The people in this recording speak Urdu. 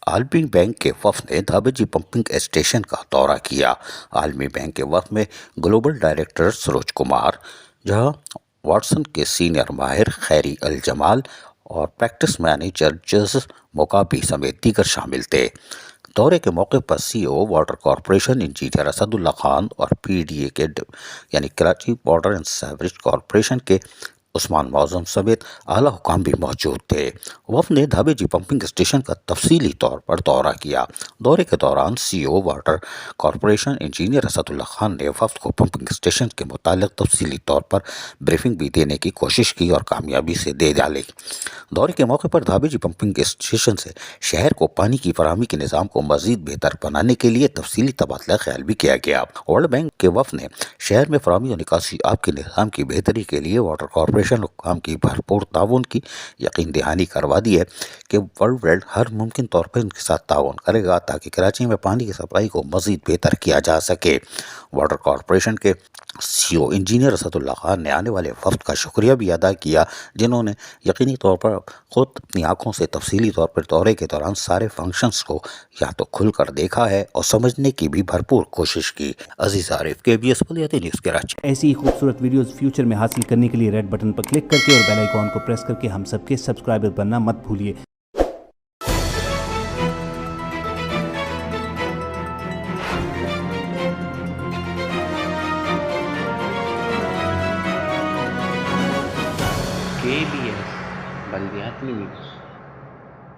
عالمی بینک کے وفد نے دھابجی پمپنگ اسٹیشن کا دورہ کیا۔ عالمی بینک کے وفد میں گلوبل ڈائریکٹر سروج کمار جہاں واٹسن کے سینئر ماہر خیری الجمال اور پریکٹس مینیجرز مقابی سمیت دیگر شامل تھے۔ دورے کے موقع پر سی او واٹر کارپوریشن انجینئر اسد اللہ خان اور پی ڈی اے کے یعنی Karachi water and sewerage corporation کے عثمان معظم سمیت اعلیٰ حکام بھی موجود تھے۔ وفد نے دھابجی پمپنگ اسٹیشن کا تفصیلی طور پر دورہ کیا۔ دورے کے دوران سی او واٹر کارپوریشن انجینئر اسد اللہ خان نے وفد کو پمپنگ اسٹیشن کے متعلق تفصیلی طور پر بریفنگ بھی دینے کی کوشش کی اور کامیابی سے دے ڈالی۔ دورے کے موقع پر دھابجی پمپنگ اسٹیشن سے شہر کو پانی کی فراہمی کے نظام کو مزید بہتر بنانے کے لیے تفصیلی تبادلہ خیال بھی کیا گیا۔ ورلڈ بینک کے وفد نے شہر میں فراہمی اور نکاسی آب کے نظام کی بہتری کے لیے واٹر کارپوریشن حکام کی بھرپور تعاون کی یقین دہانی کروا دی ہے کہ ورلڈ بینک ہر ممکن طور پر ان کے ساتھ تعاون کرے گا تاکہ کراچی میں پانی کی سپلائی کو مزید بہتر کیا جا سکے۔ واٹر کارپوریشن کے سی او انجینئر اسد اللہ خان نے آنے والے وفد کا شکریہ بھی ادا کیا جنہوں نے یقینی طور پر خود اپنی آنکھوں سے تفصیلی طور پر دورے کے دوران سارے فنکشنز کو یا تو کھل کر دیکھا ہے اور سمجھنے کی بھی بھرپور کوشش کی۔ عزیز عارف، KBS بلیاتی نیوز کراچی۔ ایسی ہی خوبصورت ویڈیوز فیوچر میں حاصل کرنے کے لیے ریڈ بٹن پر کلک کر کے اور بیل آئیکن کو پریس کر کے ہم سب کے سبسکرائبر بننا مت بھولیے۔ KBS بلدیاتی نیوز۔